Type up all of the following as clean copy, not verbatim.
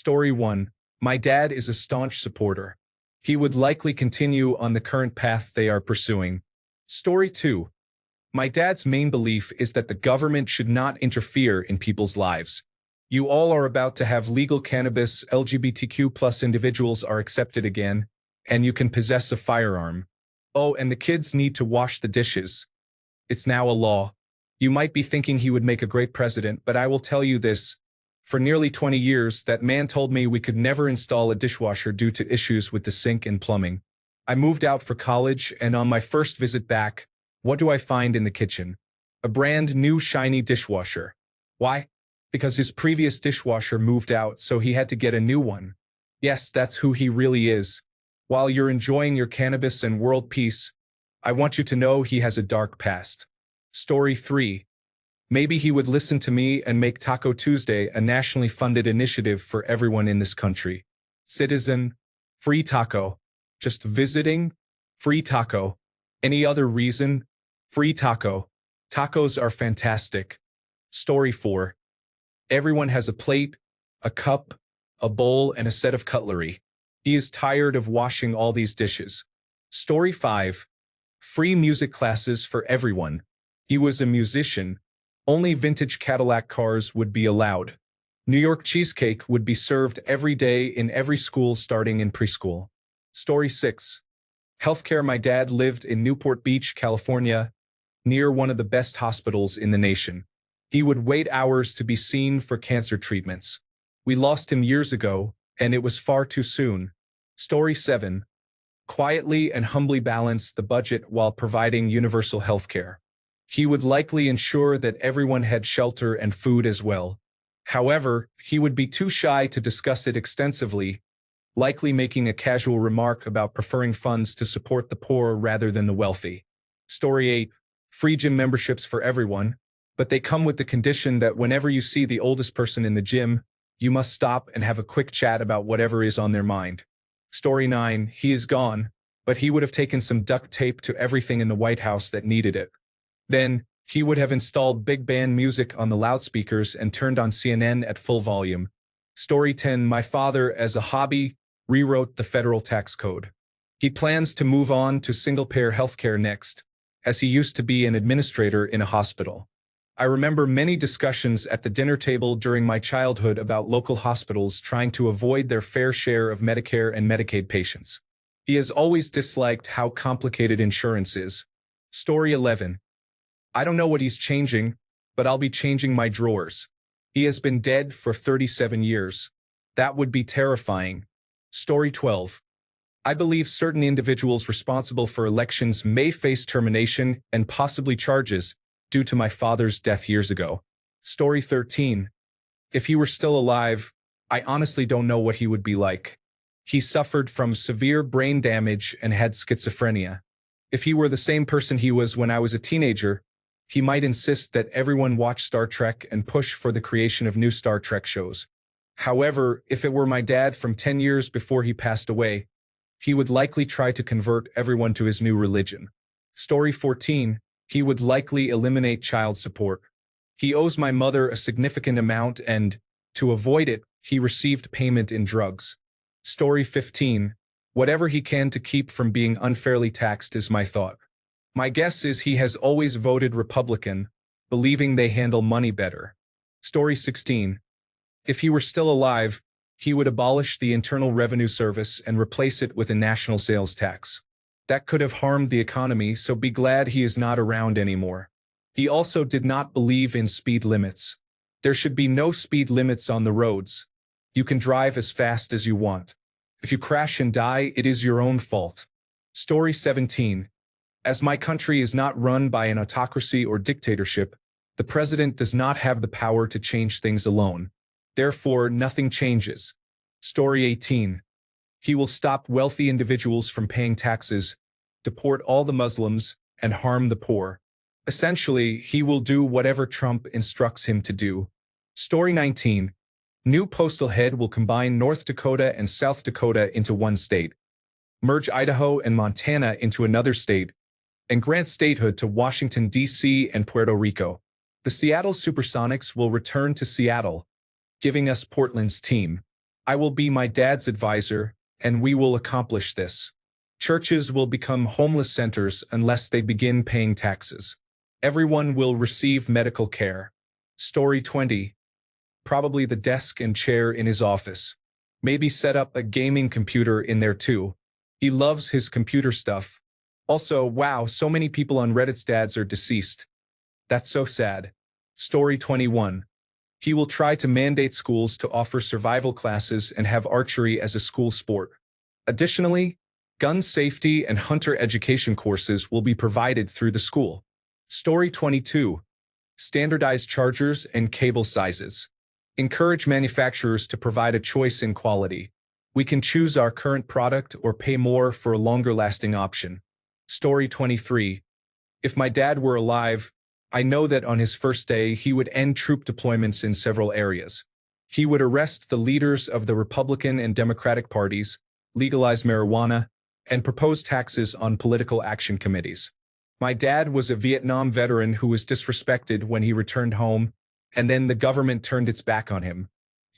Story 1. My dad is a staunch supporter. He would likely continue on the current path they are pursuing. Story 2. My dad's main belief is that the government should not interfere in people's lives. You all are about to have legal cannabis, LGBTQ plus individuals are accepted again, and you can possess a firearm. Oh, and the kids need to wash the dishes. It's now a law. You might be thinking he would make a great president, but I will tell you this. For nearly 20 years, that man told me we could never install a dishwasher due to issues with the sink and plumbing. I moved out for college, and on my first visit back, what do I find in the kitchen? A brand new shiny dishwasher. Why? Because his previous dishwasher moved out, so he had to get a new one. Yes, that's who he really is. While you're enjoying your cannabis and world peace, I want you to know he has a dark past. Story 3. Maybe he would listen to me and make Taco Tuesday a nationally funded initiative for everyone in this country. Citizen, free taco. Just visiting, free taco. Any other reason, free taco. Tacos are fantastic. Story 4. Everyone has a plate, a cup, a bowl, and a set of cutlery. He is tired of washing all these dishes. Story 5. Free music classes for everyone. He was a musician. Only vintage Cadillac cars would be allowed. New York cheesecake would be served every day in every school starting in preschool. Story 6. Healthcare. My dad lived in Newport Beach, California, near one of the best hospitals in the nation. He would wait hours to be seen for cancer treatments. We lost him years ago, and it was far too soon. Story 7. Quietly and humbly balance the budget while providing universal healthcare. He would likely ensure that everyone had shelter and food as well. However, he would be too shy to discuss it extensively, likely making a casual remark about preferring funds to support the poor rather than the wealthy. Story 8. Free gym memberships for everyone, but they come with the condition that whenever you see the oldest person in the gym, you must stop and have a quick chat about whatever is on their mind. Story 9. He is gone, but he would have taken some duct tape to everything in the White House that needed it. Then, he would have installed big band music on the loudspeakers and turned on CNN at full volume. Story 10. My father, as a hobby, rewrote the federal tax code. He plans to move on to single-payer healthcare next, as he used to be an administrator in a hospital. I remember many discussions at the dinner table during my childhood about local hospitals trying to avoid their fair share of Medicare and Medicaid patients. He has always disliked how complicated insurance is. Story 11. I don't know what he's changing, but I'll be changing my drawers. He has been dead for 37 years. That would be terrifying. Story 12. I believe certain individuals responsible for elections may face termination and possibly charges due to my father's death years ago. Story 13. If he were still alive, I honestly don't know what he would be like. He suffered from severe brain damage and had schizophrenia. If he were the same person he was when I was a teenager, he might insist that everyone watch Star Trek and push for the creation of new Star Trek shows. However, if it were my dad from 10 years before he passed away, he would likely try to convert everyone to his new religion. Story 14. He would likely eliminate child support. He owes my mother a significant amount and, to avoid it, he received payment in drugs. Story 15. Whatever he can to keep from being unfairly taxed is my thought. My guess is he has always voted Republican, believing they handle money better. Story 16. If he were still alive, he would abolish the Internal Revenue Service and replace it with a national sales tax. That could have harmed the economy, so be glad he is not around anymore. He also did not believe in speed limits. There should be no speed limits on the roads. You can drive as fast as you want. If you crash and die, it is your own fault. Story 17. As my country is not run by an autocracy or dictatorship, the president does not have the power to change things alone. Therefore, nothing changes. Story 18. He will stop wealthy individuals from paying taxes, deport all the Muslims, and harm the poor. Essentially, he will do whatever Trump instructs him to do. Story 19. New postal head will combine North Dakota and South Dakota into one state, merge Idaho and Montana into another state, and grant statehood to Washington, D.C. and Puerto Rico. The Seattle Supersonics will return to Seattle, giving us Portland's team. I will be my dad's advisor, and we will accomplish this. Churches will become homeless centers unless they begin paying taxes. Everyone will receive medical care. Story 20. Probably the desk and chair in his office. Maybe set up a gaming computer in there too. He loves his computer stuff. Also, wow, so many people on Reddit's dads are deceased. That's so sad. Story 21. He will try to mandate schools to offer survival classes and have archery as a school sport. Additionally, gun safety and hunter education courses will be provided through the school. Story 22. Standardized chargers and cable sizes. Encourage manufacturers to provide a choice in quality. We can choose our current product or pay more for a longer-lasting option. Story 23. If my dad were alive, I know that on his first day he would end troop deployments in several areas. He would arrest the leaders of the Republican and Democratic parties, legalize marijuana, and propose taxes on political action committees. My dad was a Vietnam veteran who was disrespected when he returned home, and then the government turned its back on him.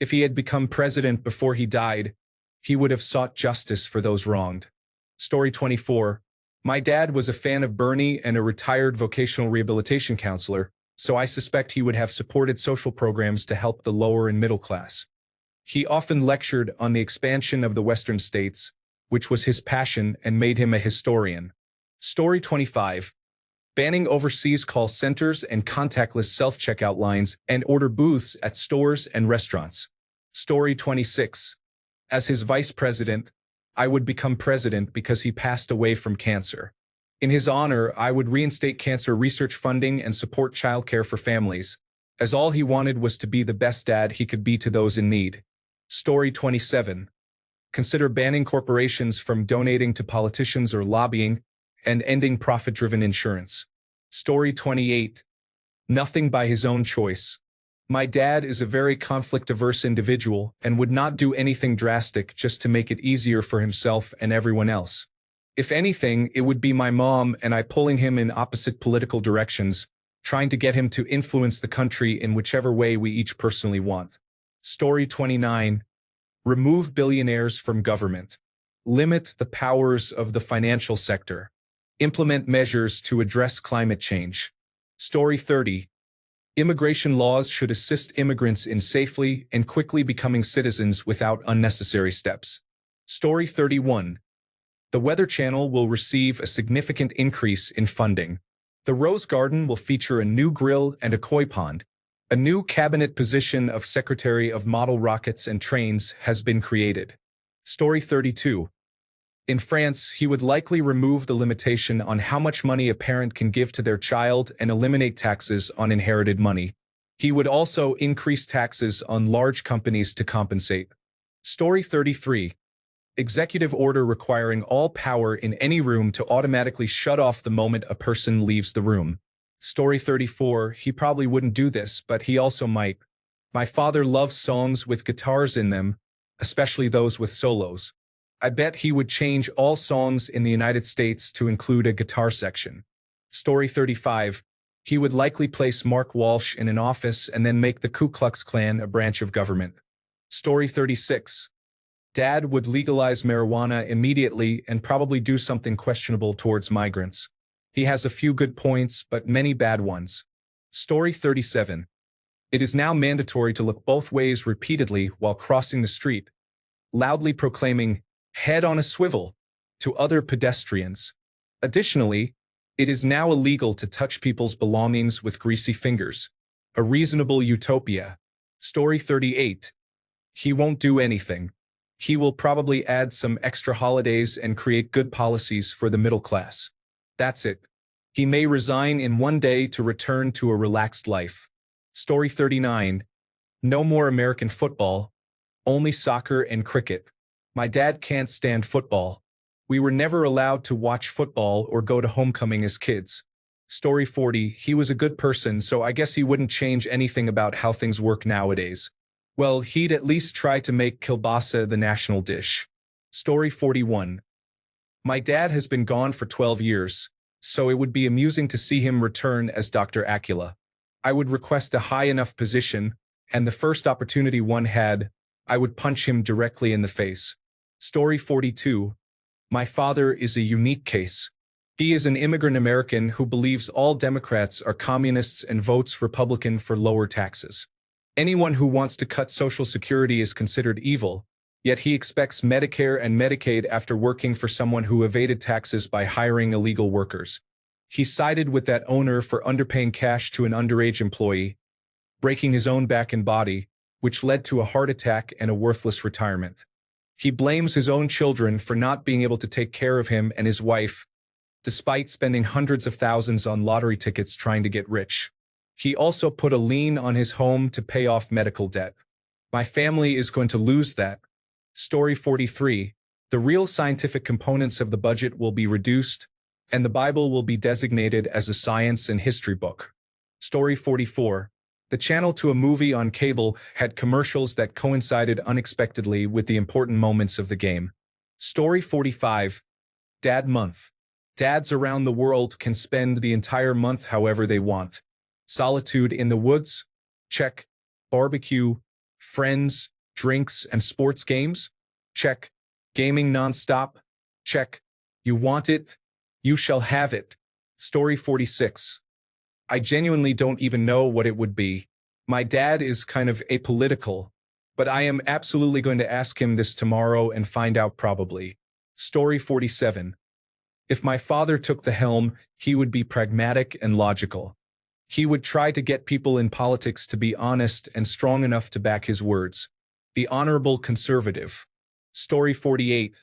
If he had become president before he died, he would have sought justice for those wronged. Story 24. My dad was a fan of Bernie and a retired vocational rehabilitation counselor, so I suspect he would have supported social programs to help the lower and middle class. He often lectured on the expansion of the Western states, which was his passion and made him a historian. Story 25. Banning overseas call centers and contactless self-checkout lines and order booths at stores and restaurants. Story 26. As his vice president, I would become president because he passed away from cancer. In his honor, I would reinstate cancer research funding and support childcare for families, as all he wanted was to be the best dad he could be to those in need. Story 27. Consider banning corporations from donating to politicians or lobbying, and ending profit-driven insurance. Story 28. Nothing by his own choice. My dad is a very conflict-averse individual and would not do anything drastic just to make it easier for himself and everyone else. If anything, it would be my mom and I pulling him in opposite political directions, trying to get him to influence the country in whichever way we each personally want. Story 29. Remove billionaires from government. Limit the powers of the financial sector. Implement measures to address climate change. Story 30. Immigration laws should assist immigrants in safely and quickly becoming citizens without unnecessary steps. Story 31. The Weather Channel will receive a significant increase in funding. The Rose Garden will feature a new grill and a koi pond. A new cabinet position of Secretary of Model Rockets and Trains has been created. Story 32. In France, he would likely remove the limitation on how much money a parent can give to their child and eliminate taxes on inherited money. He would also increase taxes on large companies to compensate. Story 33. Executive order requiring all power in any room to automatically shut off the moment a person leaves the room. Story 34. He probably wouldn't do this, but he also might. My father loves songs with guitars in them, especially those with solos. I bet he would change all songs in the United States to include a guitar section. Story 35. He would likely place Mark Walsh in an office and then make the Ku Klux Klan a branch of government. Story 36. Dad would legalize marijuana immediately and probably do something questionable towards migrants. He has a few good points, but many bad ones. Story 37. It is now mandatory to look both ways repeatedly while crossing the street, loudly proclaiming, "Head on a swivel," to other pedestrians. Additionally, it is now illegal to touch people's belongings with greasy fingers. A reasonable utopia. Story 38. He won't do anything. He will probably add some extra holidays and create good policies for the middle class. That's it. He may resign in one day to return to a relaxed life. Story 39. No more American football, only soccer and cricket. My dad can't stand football. We were never allowed to watch football or go to homecoming as kids. Story 40. He was a good person, so I guess he wouldn't change anything about how things work nowadays. Well, he'd at least try to make kielbasa the national dish. Story 41. My dad has been gone for 12 years, so it would be amusing to see him return as Dr. Acula. I would request a high enough position, and the first opportunity one had, I would punch him directly in the face. Story 42. My father is a unique case. He is an immigrant American who believes all Democrats are communists and votes Republican for lower taxes. Anyone who wants to cut Social Security is considered evil, yet he expects Medicare and Medicaid after working for someone who evaded taxes by hiring illegal workers. He sided with that owner for underpaying cash to an underage employee, breaking his own back and body, which led to a heart attack and a worthless retirement. He blames his own children for not being able to take care of him and his wife, despite spending hundreds of thousands on lottery tickets trying to get rich. He also put a lien on his home to pay off medical debt. My family is going to lose that. Story 43. The real scientific components of the budget will be reduced, and the Bible will be designated as a science and history book. Story 44. The channel to a movie on cable had commercials that coincided unexpectedly with the important moments of the game. Story 45. Dad Month. Dads around the world can spend the entire month however they want. Solitude in the woods? Check. Barbecue, friends, drinks, and sports games? Check. Gaming nonstop? Check. You want it? You shall have it. Story 46. I genuinely don't even know what it would be. My dad is kind of apolitical, but I am absolutely going to ask him this tomorrow and find out probably. Story 47. If my father took the helm, he would be pragmatic and logical. He would try to get people in politics to be honest and strong enough to back his words. The honorable conservative. Story 48.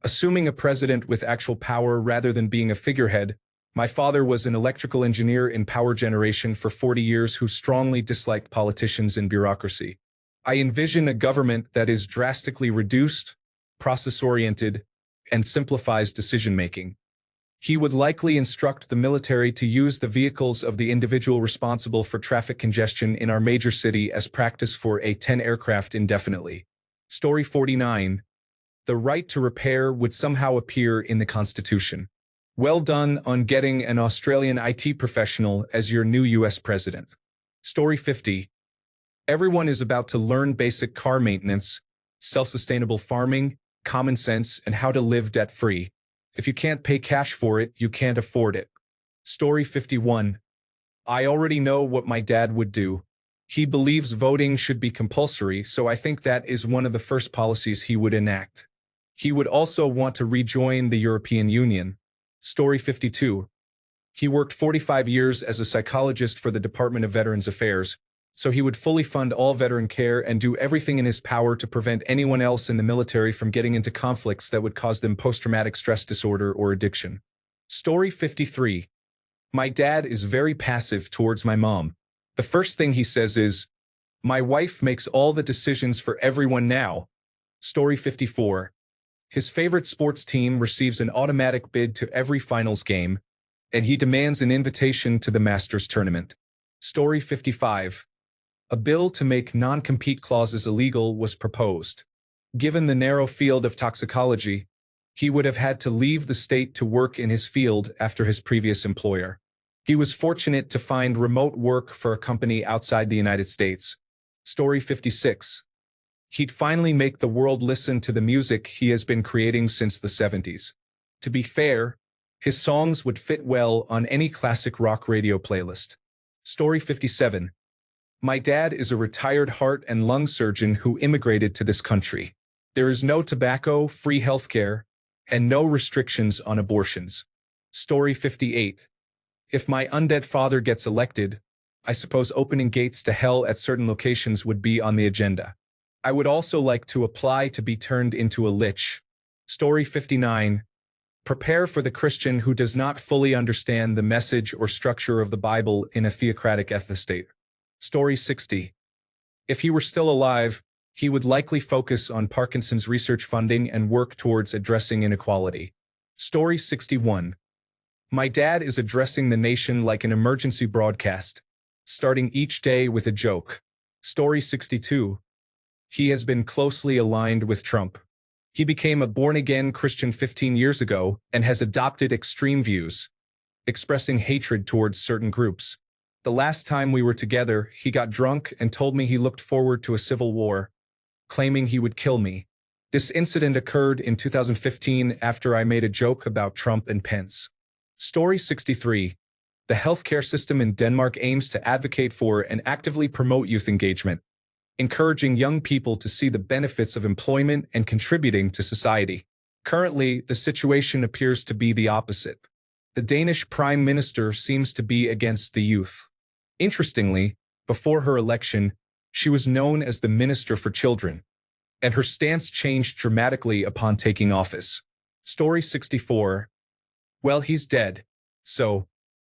Assuming a president with actual power rather than being a figurehead, my father was an electrical engineer in power generation for 40 years who strongly disliked politicians and bureaucracy. I envision a government that is drastically reduced, process-oriented, and simplifies decision-making. He would likely instruct the military to use the vehicles of the individual responsible for traffic congestion in our major city as practice for A-10 aircraft indefinitely. Story 49. The right to repair would somehow appear in the Constitution. Well done on getting an Australian IT professional as your new US president. Story 50. Everyone is about to learn basic car maintenance, self-sustainable farming, common sense, and how to live debt-free. If you can't pay cash for it, you can't afford it. Story 51. I already know what my dad would do. He believes voting should be compulsory, so I think that is one of the first policies he would enact. He would also want to rejoin the European Union. Story 52. He worked 45 years as a psychologist for the Department of Veterans Affairs, so he would fully fund all veteran care and do everything in his power to prevent anyone else in the military from getting into conflicts that would cause them post-traumatic stress disorder or addiction. Story 53. My dad is very passive towards my mom. The first thing he says is, "My wife makes all the decisions for everyone now." Story 54. His favorite sports team receives an automatic bid to every finals game, and he demands an invitation to the Masters tournament. Story 55. A bill to make non-compete clauses illegal was proposed. Given the narrow field of toxicology, he would have had to leave the state to work in his field after his previous employer. He was fortunate to find remote work for a company outside the United States. Story 56. He'd finally make the world listen to the music he has been creating since the 70s. To be fair, his songs would fit well on any classic rock radio playlist. Story 57. My dad is a retired heart and lung surgeon who immigrated to this country. There is no tobacco, free healthcare, and no restrictions on abortions. Story 58. If my undead father gets elected, I suppose opening gates to hell at certain locations would be on the agenda. I would also like to apply to be turned into a lich. Story 59. Prepare for the Christian who does not fully understand the message or structure of the Bible in a theocratic ethnostate. Story 60. If he were still alive, he would likely focus on Parkinson's research funding and work towards addressing inequality. Story 61. My dad is addressing the nation like an emergency broadcast, starting each day with a joke. Story 62. He has been closely aligned with Trump. He became a born-again Christian 15 years ago and has adopted extreme views, expressing hatred towards certain groups. The last time we were together, he got drunk and told me he looked forward to a civil war. claiming he would kill me. This incident occurred in 2015 after I made a joke about Trump and Pence. Story 63. The healthcare system in Denmark aims to advocate for and actively promote youth engagement, encouraging young people to see the benefits of employment and contributing to society. Currently, the situation appears to be the opposite. The Danish Prime Minister seems to be against the youth. Interestingly, before her election, she was known as the Minister for Children, and her stance changed dramatically upon taking office. Story 64. Well, he's dead.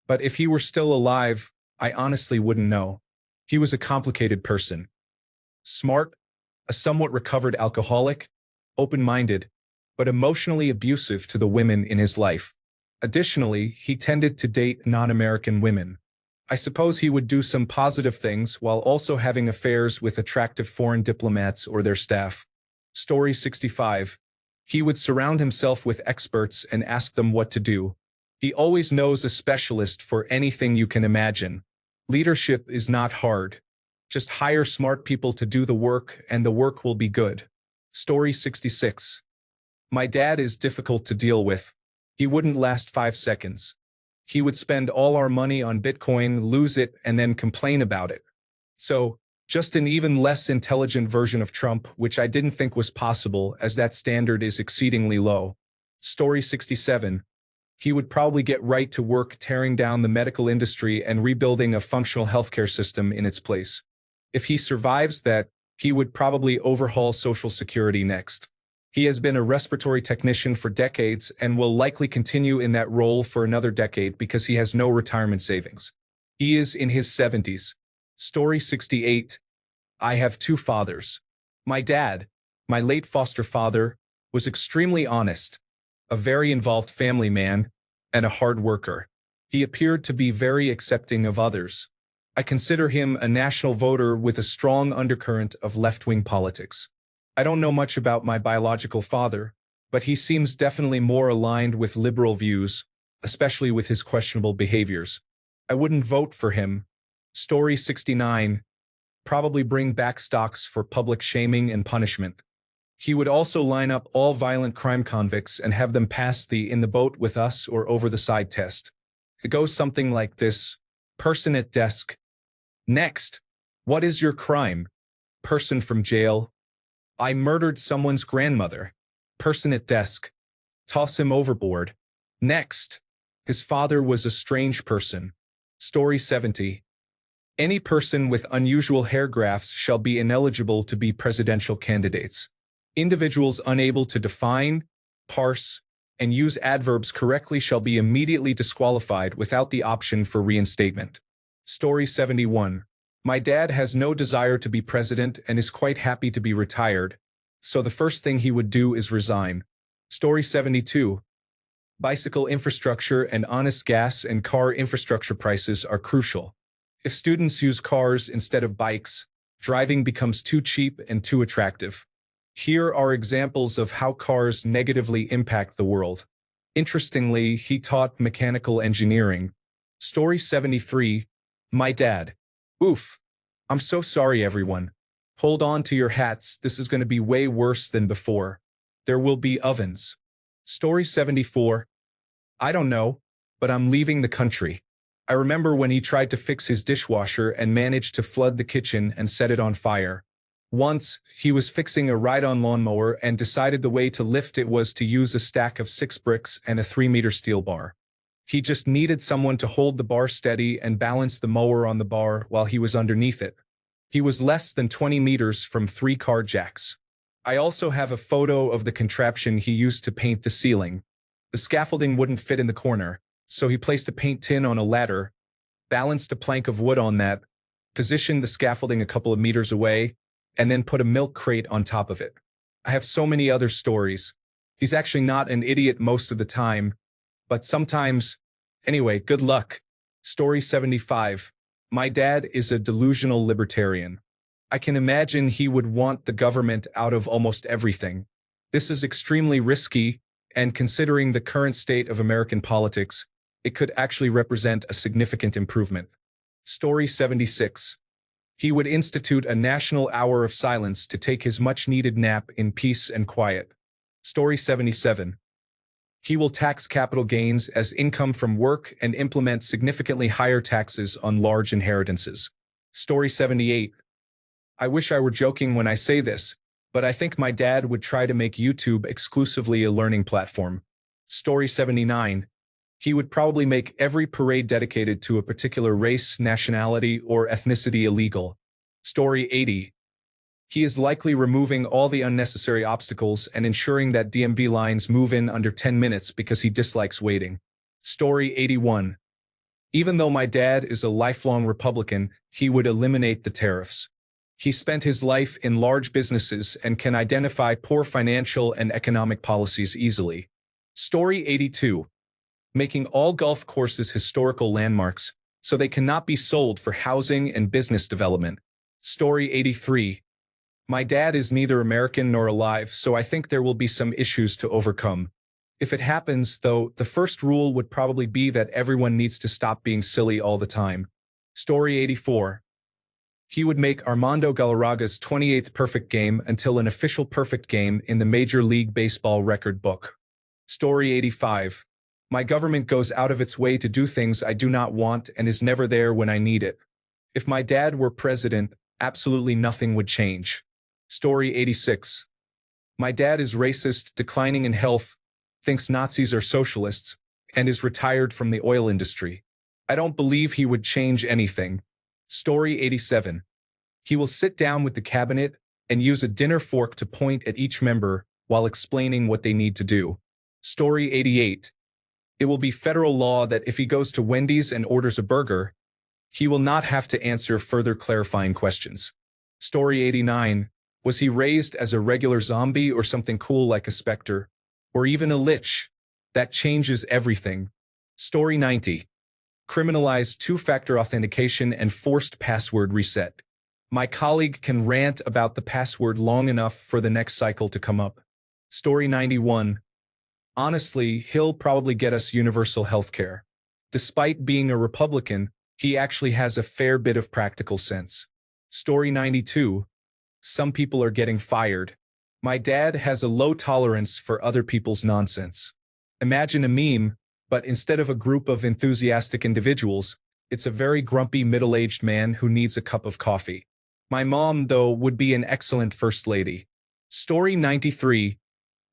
But if he were still alive, I honestly wouldn't know. He was a complicated person. Smart, a somewhat recovered alcoholic, open-minded, but emotionally abusive to the women in his life. Additionally, he tended to date non-American women. I suppose he would do some positive things while also having affairs with attractive foreign diplomats or their staff. Story 65. He would surround himself with experts and ask them what to do. He always knows a specialist for anything you can imagine. Leadership is not hard. Just hire smart people to do the work and the work will be good. Story 66. My dad is difficult to deal with. He wouldn't last 5 seconds. He would spend all our money on Bitcoin, lose it, and then complain about it. So, just an even less intelligent version of Trump, which I didn't think was possible as that standard is exceedingly low. Story 67. He would probably get right to work tearing down the medical industry and rebuilding a functional healthcare system in its place. If he survives that, he would probably overhaul Social Security next. He has been a respiratory technician for decades and will likely continue in that role for another decade because he has no retirement savings. He is in his 70s. Story 68. I have 2 fathers. My dad, my late foster father, was extremely honest, a very involved family man, and a hard worker. He appeared to be very accepting of others. I consider him a national voter with a strong undercurrent of left-wing politics. I don't know much about my biological father, but he seems definitely more aligned with liberal views, especially with his questionable behaviors. I wouldn't vote for him. Story 69. Probably bring back stocks for public shaming and punishment. He would also line up all violent crime convicts and have them pass the in the boat with us or over the side test. It goes something like this. Person at desk. Next. What is your crime? Person from jail. I murdered someone's grandmother. Person at desk. Toss him overboard. Next. His father was a strange person. Story 70. Any person with unusual hair grafts shall be ineligible to be presidential candidates. Individuals unable to define, parse, and use adverbs correctly shall be immediately disqualified without the option for reinstatement. Story 71. My dad has no desire to be president and is quite happy to be retired, so the first thing he would do is resign. Story 72. Bicycle infrastructure and honest gas and car infrastructure prices are crucial. If students use cars instead of bikes, driving becomes too cheap and too attractive. Here are examples of how cars negatively impact the world. Interestingly, he taught mechanical engineering. Story 73. My dad. Oof. I'm so sorry, everyone. Hold on to your hats, this is going to be way worse than before. There will be ovens. Story 74. I don't know, but I'm leaving the country. I remember when he tried to fix his dishwasher and managed to flood the kitchen and set it on fire. Once, he was fixing a ride-on lawnmower and decided the way to lift it was to use a stack of 6 bricks and a 3-meter steel bar. He just needed someone to hold the bar steady and balance the mower on the bar while he was underneath it. He was less than 20 meters from 3 car jacks. I also have a photo of the contraption he used to paint the ceiling. The scaffolding wouldn't fit in the corner, so he placed a paint tin on a ladder, balanced a plank of wood on that, positioned the scaffolding a couple of meters away, and then put a milk crate on top of it. I have so many other stories. He's actually not an idiot most of the time, but sometimes. Anyway, good luck. Story 75. My dad is a delusional libertarian. I can imagine he would want the government out of almost everything. This is extremely risky, and considering the current state of American politics, it could actually represent a significant improvement. Story 76. He would institute a national hour of silence to take his much-needed nap in peace and quiet. Story 77. He will tax capital gains as income from work and implement significantly higher taxes on large inheritances. Story 78. I wish I were joking when I say this, but I think my dad would try to make YouTube exclusively a learning platform. Story 79. He would probably make every parade dedicated to a particular race, nationality, or ethnicity illegal. Story 80. He is likely removing all the unnecessary obstacles and ensuring that DMV lines move in under 10 minutes because he dislikes waiting. Story 81. Even though my dad is a lifelong Republican, he would eliminate the tariffs. He spent his life in large businesses and can identify poor financial and economic policies easily. Story 82. Making all golf courses historical landmarks, so they cannot be sold for housing and business development. Story 83. My dad is neither American nor alive, so I think there will be some issues to overcome. If it happens, though, the first rule would probably be that everyone needs to stop being silly all the time. Story 84. He would make Armando Galarraga's 28th perfect game until an official perfect game in the Major League Baseball record book. Story 85. My government goes out of its way to do things I do not want and is never there when I need it. If my dad were president, absolutely nothing would change. Story 86. My dad is racist, declining in health, thinks Nazis are socialists, and is retired from the oil industry. I don't believe he would change anything. Story 87. He will sit down with the cabinet and use a dinner fork to point at each member while explaining what they need to do. Story 88. It will be federal law that if he goes to Wendy's and orders a burger, he will not have to answer further clarifying questions. Story 89. Was he raised as a regular zombie or something cool like a specter? Or even a lich? That changes everything. Story 90. Criminalize two-factor authentication and forced password reset. My colleague can rant about the password long enough for the next cycle to come up. Story 91. Honestly, he'll probably get us universal health care. Despite being a Republican, he actually has a fair bit of practical sense. Story 92. Some people are getting fired. My dad has a low tolerance for other people's nonsense. Imagine a meme, but instead of a group of enthusiastic individuals, it's a very grumpy middle-aged man who needs a cup of coffee. My mom, though, would be an excellent first lady. Story 93.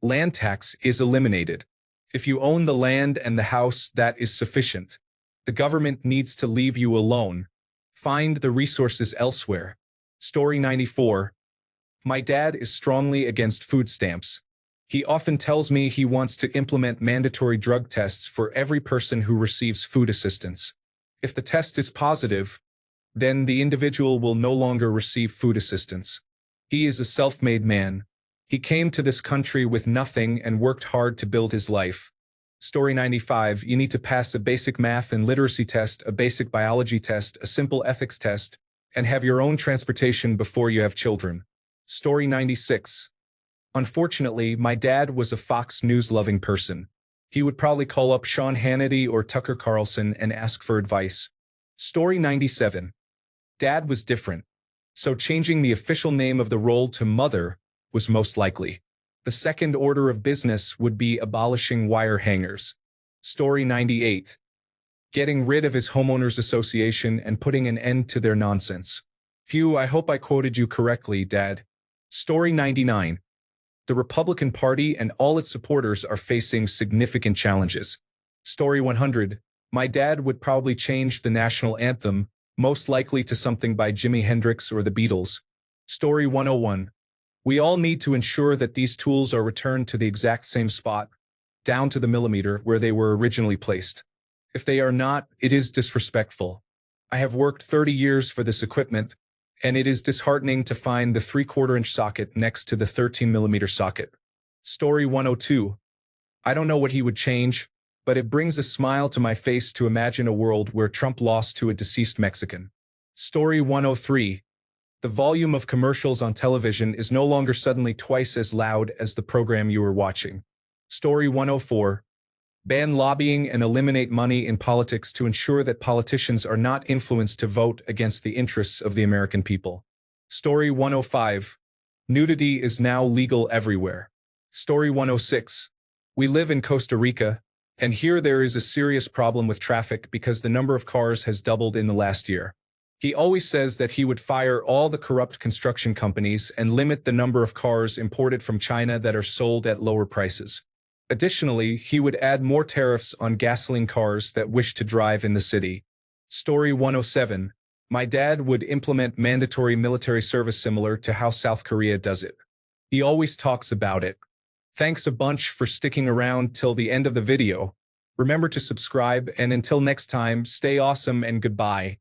Land tax is eliminated. If you own the land and the house, that is sufficient. The government needs to leave you alone. Find the resources elsewhere. Story 94. My dad is strongly against food stamps. He often tells me he wants to implement mandatory drug tests for every person who receives food assistance. If the test is positive, then the individual will no longer receive food assistance. He is a self-made man. He came to this country with nothing and worked hard to build his life. Story 95. You need to pass a basic math and literacy test, a basic biology test, a simple ethics test, and have your own transportation before you have children. Story 96. Unfortunately, my dad was a Fox News-loving person. He would probably call up Sean Hannity or Tucker Carlson and ask for advice. Story 97. Dad was different, so changing the official name of the role to Mother was most likely. The second order of business would be abolishing wire hangers. Story 98. Getting rid of his homeowners association and putting an end to their nonsense. Phew, I hope I quoted you correctly, Dad. Story 99. The Republican Party and all its supporters are facing significant challenges. Story 100. My dad would probably change the national anthem, most likely to something by Jimi Hendrix or the Beatles. Story 101. We all need to ensure that these tools are returned to the exact same spot, down to the millimeter where they were originally placed. If they are not, it is disrespectful. I have worked 30 years for this equipment, and it is disheartening to find the 3/4-inch socket next to the 13mm socket. Story 102. I don't know what he would change, but it brings a smile to my face to imagine a world where Trump lost to a deceased Mexican. Story 103. The volume of commercials on television is no longer suddenly twice as loud as the program you were watching. Story 104. ban lobbying and eliminate money in politics to ensure that politicians are not influenced to vote against the interests of the American people. Story 105. Nudity is now legal everywhere. Story 106. We live in Costa Rica, and here there is a serious problem with traffic because the number of cars has doubled in the last year. He always says that he would fire all the corrupt construction companies and limit the number of cars imported from China that are sold at lower prices. Additionally, he would add more tariffs on gasoline cars that wish to drive in the city. Story 107. My dad would implement mandatory military service similar to how South Korea does it. He always talks about it. Thanks a bunch for sticking around till the end of the video. Remember to subscribe, and until next time, stay awesome and goodbye.